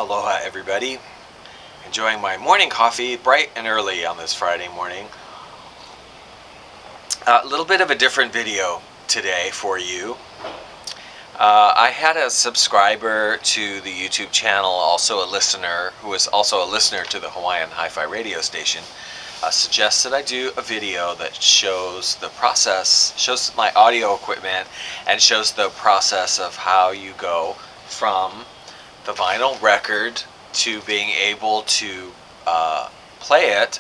Aloha everybody. Enjoying my morning coffee bright and early on this Friday morning. A little bit of a different video today for you. I had a subscriber to the YouTube channel, also a listener, who is also a listener to the Hawaiian Hi-Fi radio station, suggests that I do a video that shows the process, shows my audio equipment, and shows the process of how you go from the vinyl record to being able to play it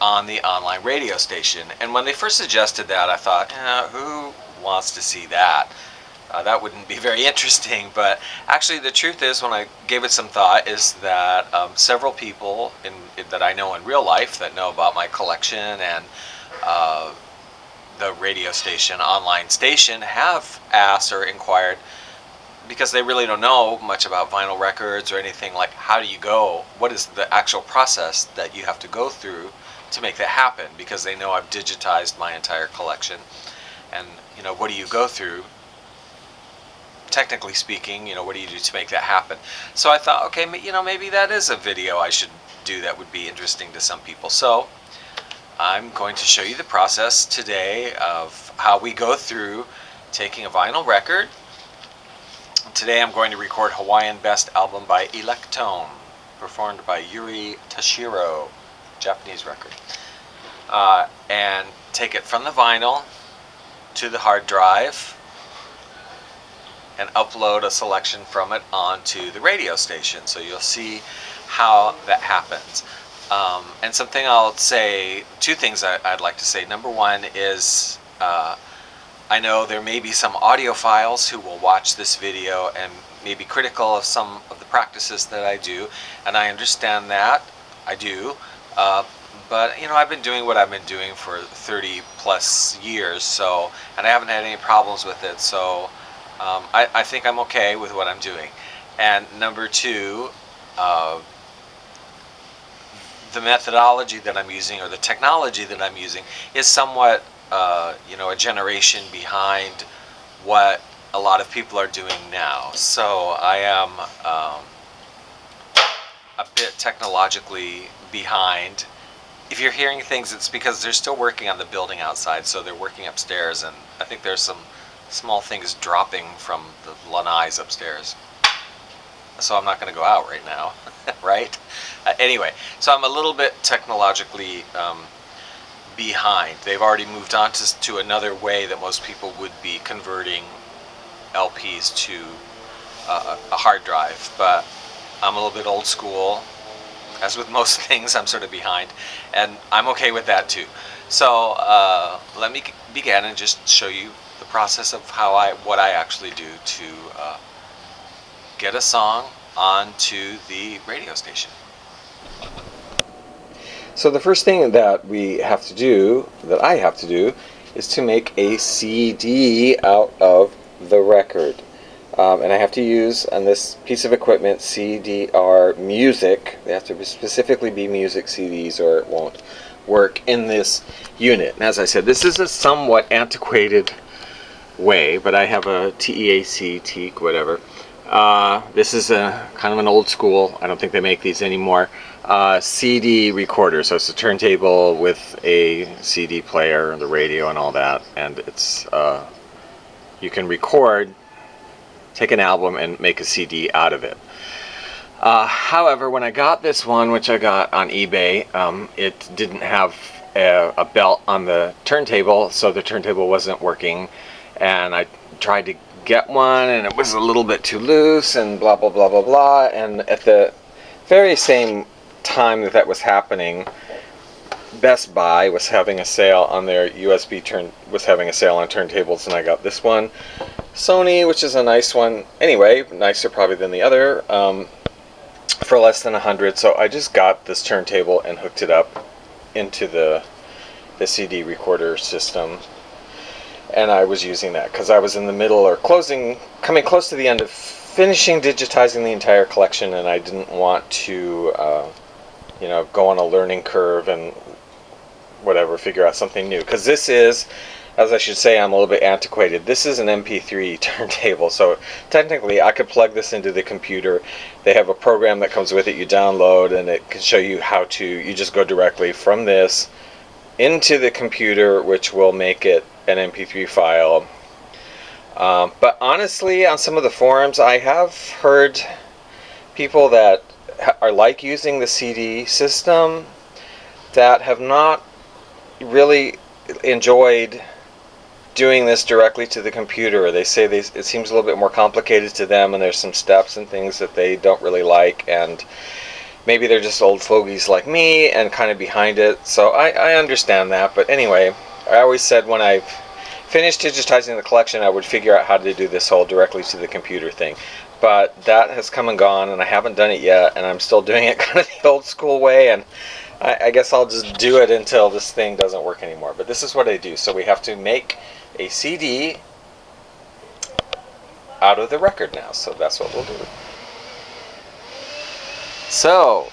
on the online radio station. And when they first suggested that, I thought, who wants to see that? That wouldn't be very interesting. But actually the truth is, when I gave it some thought, is that several people that I know in real life that know about my collection and the radio station, online station, have asked or inquired, because they really don't know much about vinyl records or anything, like how do you go, what is the actual process that you have to go through to make that happen, because they know I've digitized my entire collection. And what do you go through, technically speaking, what do you do to make that happen? So I thought, okay, maybe that is a video I should do that would be interesting to some people. So I'm going to show you the process today of how we go through taking a vinyl record. Today I'm going to record Hawaiian Best album by Electone, performed by Yuri Tashiro, Japanese record, and take it from the vinyl to the hard drive and upload a selection from it onto the radio station. So you'll see how that happens. And something I'll say, two things I'd like to say. Number one is, I know there may be some audiophiles who will watch this video and may be critical of some of the practices that I do, and I understand that. I do. But I've been doing what I've been doing for 30 plus years, and I haven't had any problems with it, so I think I'm okay with what I'm doing. And number two, the methodology that I'm using, or the technology that I'm using, is somewhat a generation behind what a lot of people are doing now. So I am a bit technologically behind. If you're hearing things, it's because they're still working on the building outside, so they're working upstairs, and I think there's some small things dropping from the lanais upstairs. So I'm not going to go out right now, right? Anyway, so I'm a little bit technologically behind. They've already moved on to another way that most people would be converting LPs to a hard drive, but I'm a little bit old school. As with most things, I'm sort of behind, and I'm okay with that too. So let me begin and just show you the process of what I actually do to get a song onto the radio station. So the first thing that we have to do, that I have to do, is to make a CD out of the record. And I have to use, on this piece of equipment, CDR music. They have to specifically be music CDs, or it won't work in this unit. And as I said, this is a somewhat antiquated way, but I have a teac, whatever. This is a kind of an old school, I don't think they make these anymore, CD recorder. So it's a turntable with a CD player and the radio and all that, and it's you can record, take an album and make a CD out of it. However, when I got this one, which I got on eBay, it didn't have a belt on the turntable, so the turntable wasn't working, and I tried to get one and it was a little bit too loose and blah blah blah blah blah. And at the very same time that was happening, Best Buy was having a sale on their was having a sale on turntables, and I got this one, Sony, which is a nice one anyway, nicer probably than the other, for less than $100. So I just got this turntable and hooked it up into the CD recorder system, and I was using that because I was in the middle, or coming close to the end of finishing digitizing the entire collection, and I didn't want to go on a learning curve and whatever, figure out something new, because this is as I should say, I'm a little bit antiquated. This is an MP3 turntable, so technically I could plug this into the computer. They have a program that comes with it you download, and it can show you how to, you just go directly from this into the computer, which will make it an MP3 file. But honestly, on some of the forums, I have heard people that are like using the CD system that have not really enjoyed doing this directly to the computer. They say it seems a little bit more complicated to them, and there's some steps and things that they don't really like, and maybe they're just old fogies like me and kind of behind it. So I understand that. But anyway, I always said when I've finished digitizing the collection, I would figure out how to do this whole directly to the computer thing. But that has come and gone, and I haven't done it yet, and I'm still doing it kind of the old school way, and I guess I'll just do it until this thing doesn't work anymore. But this is what I do. So we have to make a CD out of the record now. So that's what we'll do. So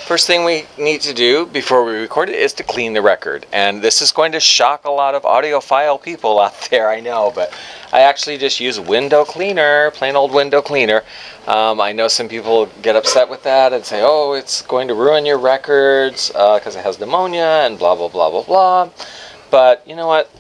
first thing we need to do before we record it is to clean the record. And this is going to shock a lot of audiophile people out there, I know, but I actually just use window cleaner, plain old window cleaner. I know some people get upset with that and say, oh, it's going to ruin your records because it has pneumonia and blah, blah, blah, blah, blah. But you know what?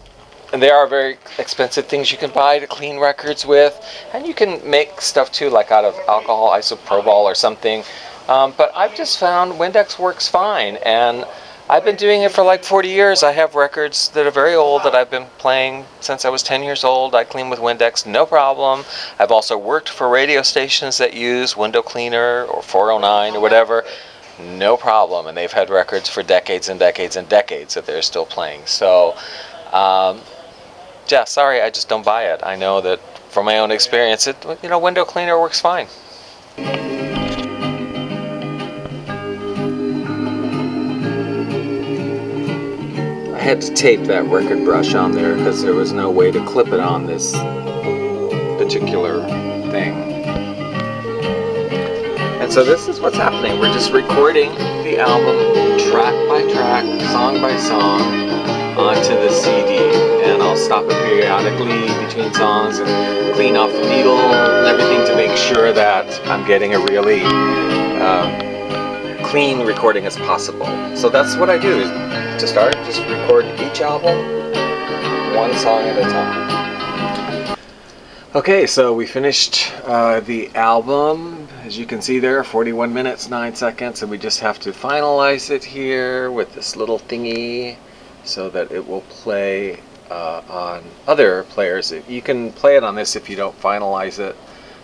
There are very expensive things you can buy to clean records with. And you can make stuff too, like out of alcohol isopropyl or something. But I've just found Windex works fine, and I've been doing it for like 40 years. I have records that are very old that I've been playing since I was 10 years old. I clean with Windex, no problem. I've also worked for radio stations that use window cleaner or 409 or whatever, no problem. And they've had records for decades and decades and decades that they're still playing. So, yeah, sorry, I just don't buy it. I know that from my own experience, window cleaner works fine. I had to tape that record brush on there because there was no way to clip it on this particular thing. And so this is what's happening. We're just recording the album track by track, song by song onto the CD. And I'll stop it periodically between songs and clean off the needle and everything to make sure that I'm getting a really clean recording as possible. So that's what I do. To start, just record each album one song at a time. Okay, so we finished the album. As you can see there, 41 minutes, 9 seconds, and we just have to finalize it here with this little thingy so that it will play on other players. You can play it on this if you don't finalize it,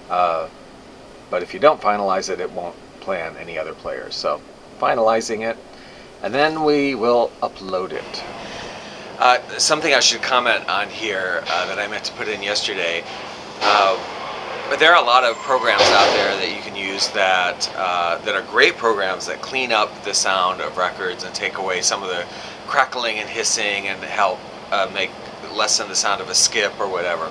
but if you don't finalize it, it won't play on any other players. So finalizing it, and then we will upload it. Something I should comment on here that I meant to put in yesterday. But there are a lot of programs out there that you can use that are great programs that clean up the sound of records and take away some of the crackling and hissing and help lessen the sound of a skip or whatever.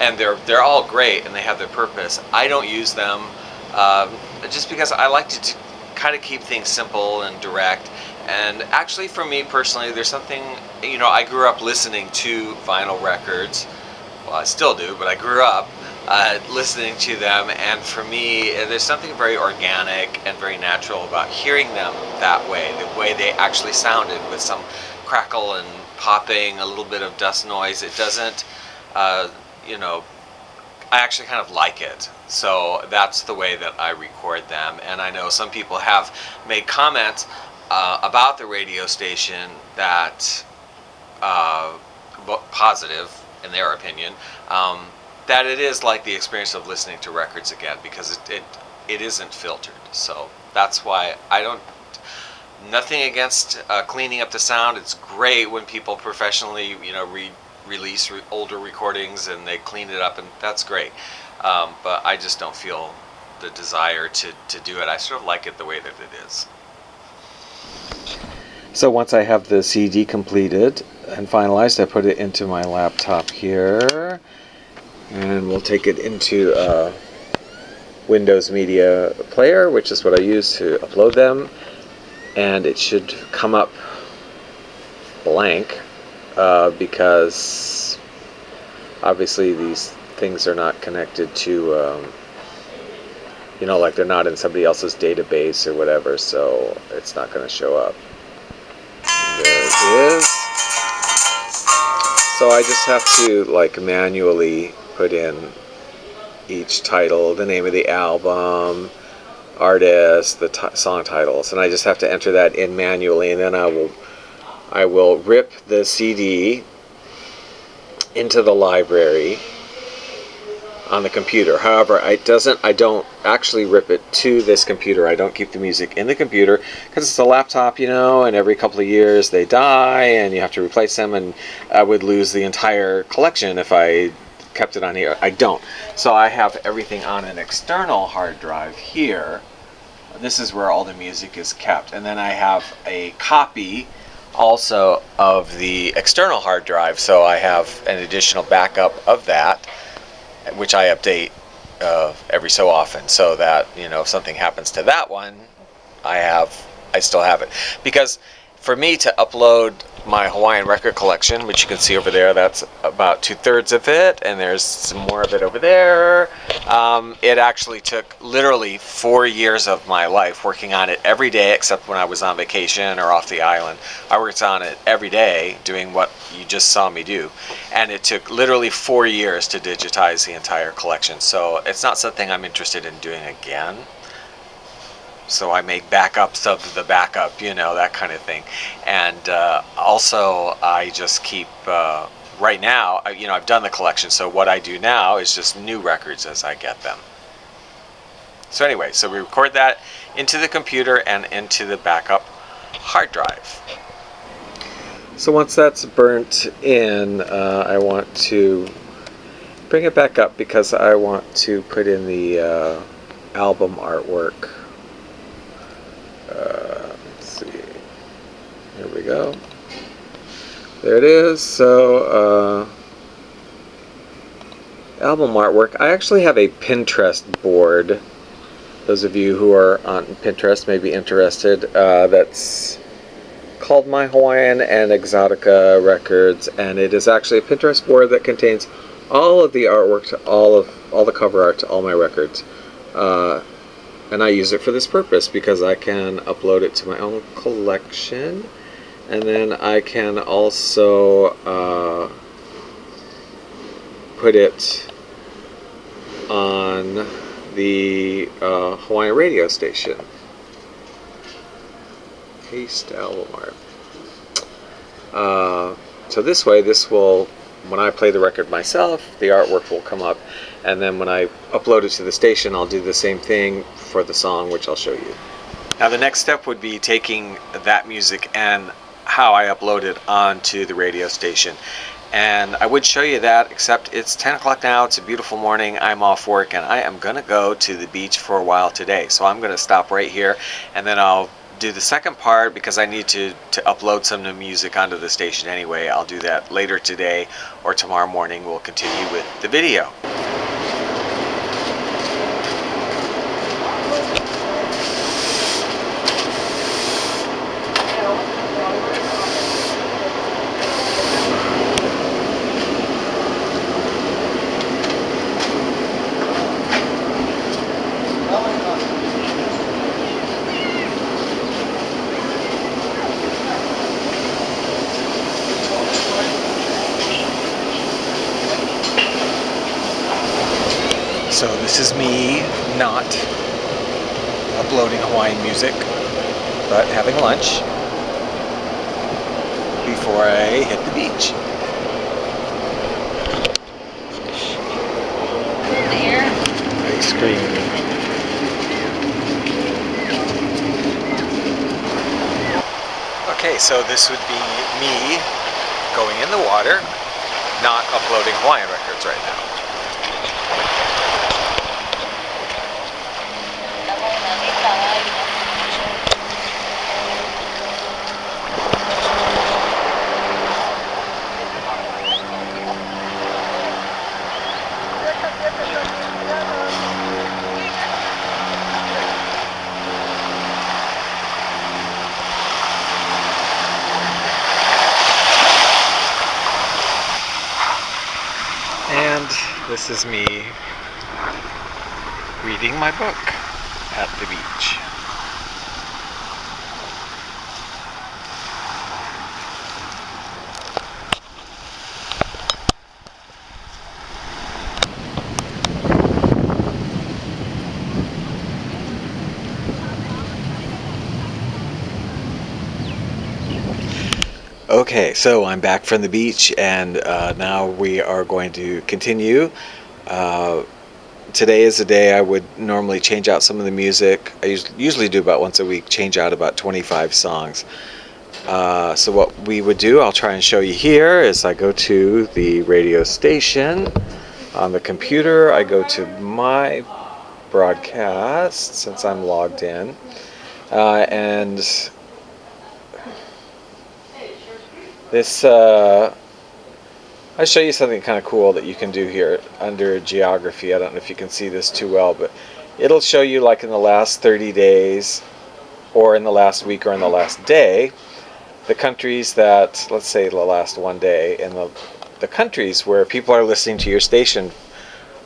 And they're all great and they have their purpose. I don't use them just because I like to kind of keep things simple and direct. And actually, for me personally, there's something, I grew up listening to vinyl records. Well, I still do, but I grew up listening to them, and for me, there's something very organic and very natural about hearing them that way, the way they actually sounded, with some crackle and popping, a little bit of dust noise. It doesn't, I actually kind of like it. So that's the way that I record them. And I know some people have made comments about the radio station that positive in their opinion, that it is like the experience of listening to records again, because it isn't filtered. So that's why I don't, nothing against cleaning up the sound. It's great when people professionally release older recordings and they clean it up, and that's great, but I just don't feel the desire to do it. I sort of like it the way that it is. So once I have the CD completed and finalized, I put it into my laptop here, and we'll take it into Windows Media Player, which is what I use to upload them, and it should come up blank because obviously these things are not connected to, you know, like they're not in somebody else's database or whatever, so it's not going to show up. There it is. So I just have to like manually put in each title, the name of the album, artist, the song titles, and I just have to enter that in manually, and then I will rip the CD into the library on the computer. However, I don't actually rip it to this computer. I don't keep the music in the computer because it's a laptop, you know, and every couple of years they die and you have to replace them, and I would lose the entire collection if I kept it on here. I don't. So I have everything on an external hard drive here. This is where all the music is kept. And then I have a copy also of the external hard drive, so I have an additional backup of that, which I update every so often, so that, you know, if something happens to that one, I still have it. Because for me to upload my Hawaiian record collection, which you can see over there, that's about 2/3 of it, and there's some more of it over there. It actually took literally 4 years of my life working on it every day, except when I was on vacation or off the island. I worked on it every day, doing what you just saw me do, and it took literally 4 years to digitize the entire collection. So it's not something I'm interested in doing again. So I make backups of the backup, you know, that kind of thing. And also I just keep, right now, you know, I've done the collection, so what I do now is just new records as I get them. So anyway, so we record that into the computer and into the backup hard drive. So once that's burnt in, I want to bring it back up because I want to put in the album artwork. Let's see. Here we go. There it is. So, album artwork. I actually have a Pinterest board. Those of you who are on Pinterest may be interested. That's called My Hawaiian and Exotica Records, and it is actually a Pinterest board that contains all of the artwork to all the cover art to all my records. And I use it for this purpose because I can upload it to my own collection, and then I can also put it on the Hawaiian radio station. Paste album art. So this way, this will, when I play the record myself, the artwork will come up, and then when I upload it to the station, I'll do the same thing for the song, which I'll show you. Now the next step would be taking that music and how I upload it onto the radio station. And I would show you that, except it's 10 o'clock now, it's a beautiful morning, I'm off work, and I am going to go to the beach for a while today. So I'm going to stop right here, and then I'll do the second part because I need to upload some new music onto the station anyway. I'll do that later today, or tomorrow morning we'll continue with the video. So this is me not uploading Hawaiian music, but having lunch before I hit the beach. Ice cream. Okay, so this would be me going in the water, not uploading Hawaiian records right now. this is me reading my book at the beach. Okay, so I'm back from the beach, and now we are going to continue. Today is the day I would normally change out some of the music. I usually do about once a week, change out about 25 songs. So what we would do, I'll try and show you here, is I go to the radio station on the computer. I go to my broadcast since I'm logged in, and this I'll show you something kind of cool that you can do here under geography. I don't know if you can see this too well, but it'll show you, like, in the last 30 days or in the last week or in the last day, the countries that, let's say the last one day, and the countries where people are listening to your station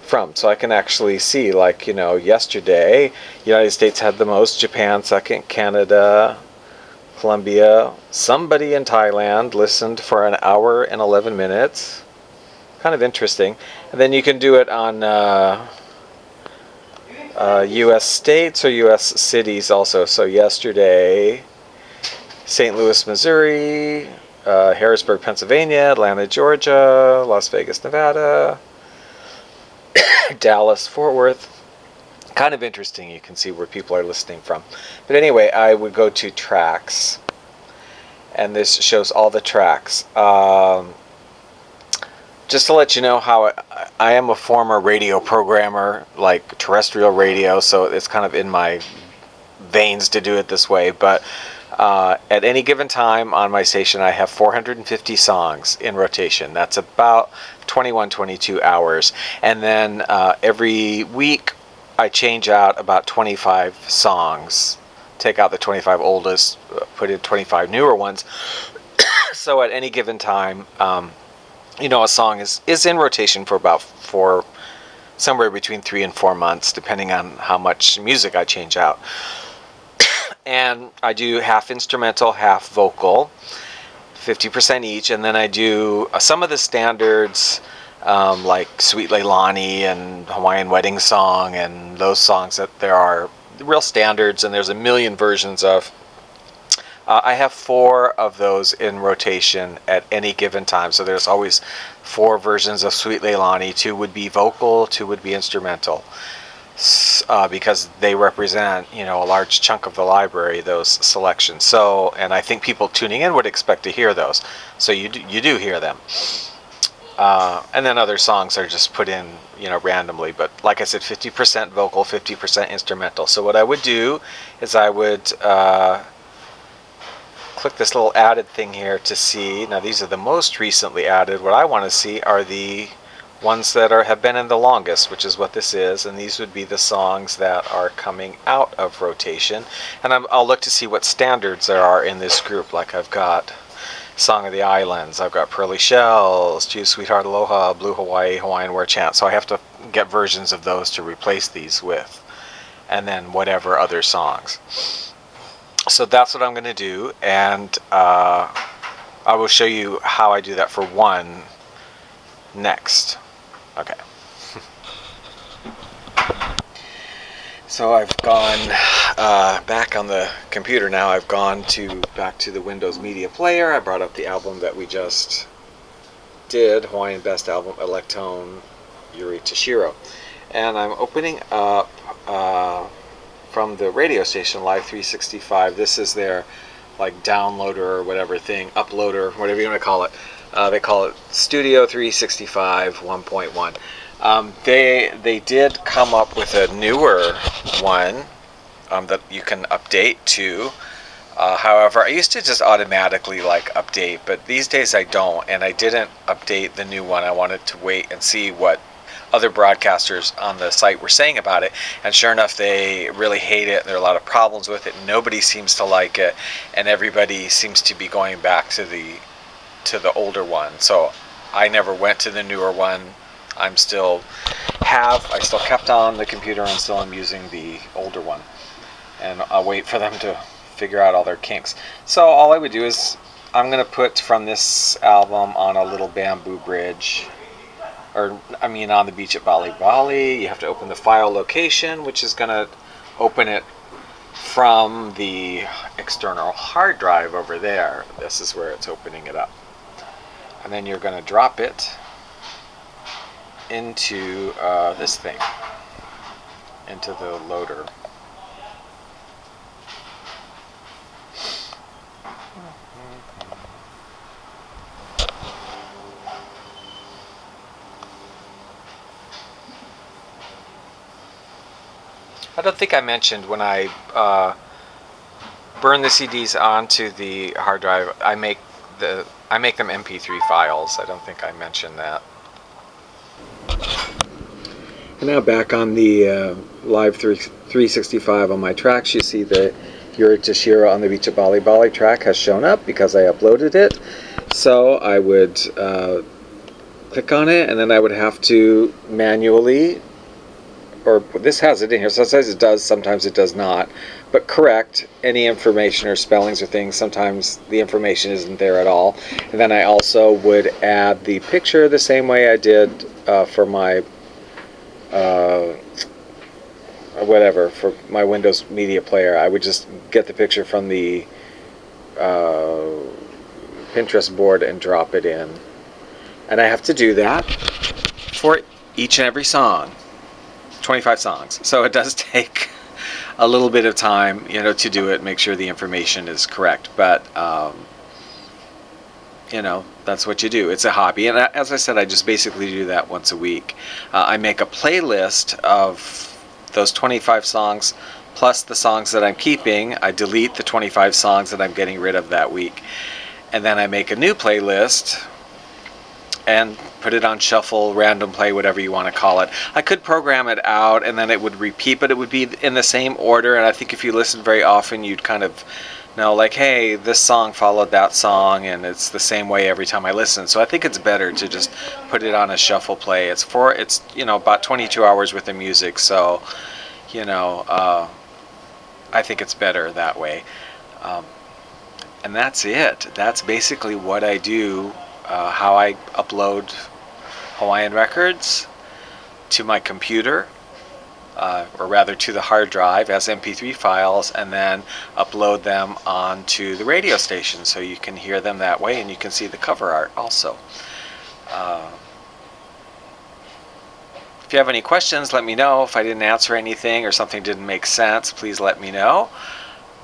from. So I can actually see, like, yesterday United States had the most, Japan second, Canada, Colombia, somebody in Thailand listened for an hour and 11 minutes. Kind of interesting. And then you can do it on U.S. states or U.S. cities also. So yesterday, St. Louis, Missouri, Harrisburg, Pennsylvania, Atlanta, Georgia, Las Vegas, Nevada, Dallas, Fort Worth. Kind of interesting. You can see where people are listening from. But anyway, I would go to tracks, and this shows all the tracks. Just to let you know how I am a former radio programmer, like terrestrial radio, so it's kind of in my veins to do it this way. But at any given time on my station, I have 450 songs in rotation. That's about 21, 22 hours. And then every week, I change out about 25 songs, take out the 25 oldest, put in 25 newer ones. So at any given time, a song is in rotation for somewhere between 3 and 4 months, depending on how much music I change out. And I do half instrumental, half vocal, 50% each, and then I do some of the standards, like Sweet Leilani and Hawaiian Wedding Song, and those songs that there are real standards, and there's a million versions of. I have 4 of those in rotation at any given time, so there's always 4 versions of Sweet Leilani. 2 would be vocal, 2 would be instrumental, because they represent, a large chunk of the library, those selections. So, and I think people tuning in would expect to hear those, so you do hear them. And then other songs are just put in, randomly. But like I said, 50% vocal, 50% instrumental. So what I would do is I would click this little added thing here to see. Now these are the most recently added. What I want to see are the ones that have been in the longest, which is what this is. And these would be the songs that are coming out of rotation. And I'll look to see what standards there are in this group. Like I've got Song of the Islands, I've got Pearly Shells, Choose Sweetheart Aloha, Blue Hawaii, Hawaiian War Chant. So I have to get versions of those to replace these with, and then whatever other songs. So that's what I'm going to do, and I will show you how I do that for one next. Okay. So I've gone back on the computer now. I've gone back to the Windows Media Player. I brought up the album that we just did, Hawaiian Best Album, Electone, Yuri Tashiro. And I'm opening up from the radio station, Live 365. This is their, like, downloader or whatever thing, uploader, whatever you want to call it. They call it Studio 365 1.1. They did come up with a newer one that you can update to. However, I used to just automatically update, but these days I don't, and I didn't update the new one. I wanted to wait and see what other broadcasters on the site were saying about it, and sure enough, they really hate it. There are a lot of problems with it. Nobody seems to like it, and everybody seems to be going back to the older one. So I never went to the newer one. I still kept on the computer and still am using the older one. And I'll wait for them to figure out all their kinks. So all I would do is I'm going to put from this album on a little bamboo bridge, or I mean on the beach at Bali Bali. You have to open the file location, which is going to open it from the external hard drive over there. This is where it's opening it up. And then you're going to drop it into this thing, into the loader. I don't think I mentioned when I burn the CDs onto the hard drive, I make them MP3 files. I don't think I mentioned that. And now back on the Live 365 on my tracks, you see the Yuri Tashiro on the Beach at Bali Bali track has shown up because I uploaded it. So I would click on it, and then I would have to manually, or this has it in here, sometimes it does, sometimes it does not, but correct any information or spellings or things. Sometimes the information isn't there at all. And then I also would add the picture the same way I did for my whatever, for my Windows media player. I would just get the picture from the Pinterest board and drop it in. And I have to do that for each and every song. 25 songs. So it does take a little bit of time, to do it, make sure the information is correct. But, that's what you do. It's a hobby. And as I said, I just basically do that once a week. I make a playlist of those 25 songs plus the songs that I'm keeping. I delete the 25 songs that I'm getting rid of that week. And then I make a new playlist and put it on shuffle, random play, whatever you want to call it. I could program it out and then it would repeat, but it would be in the same order. And I think if you listen very often, you'd kind of know, like, hey, this song followed that song, and it's the same way every time I listen. So I think it's better to just put it on a shuffle play. It's about 22 hours worth of music, so I think it's better that way. And that's it. That's basically what I do. How I upload Hawaiian records to my computer, or rather to the hard drive as MP3 files, and then upload them onto the radio station so you can hear them that way, and you can see the cover art also. If you have any questions, let me know. If I didn't answer anything or something didn't make sense, please let me know.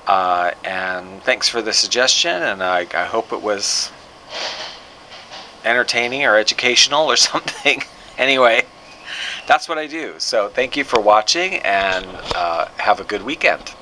And thanks for the suggestion, and I hope it was entertaining or educational or something. Anyway, that's what I do. So thank you for watching, and have a good weekend.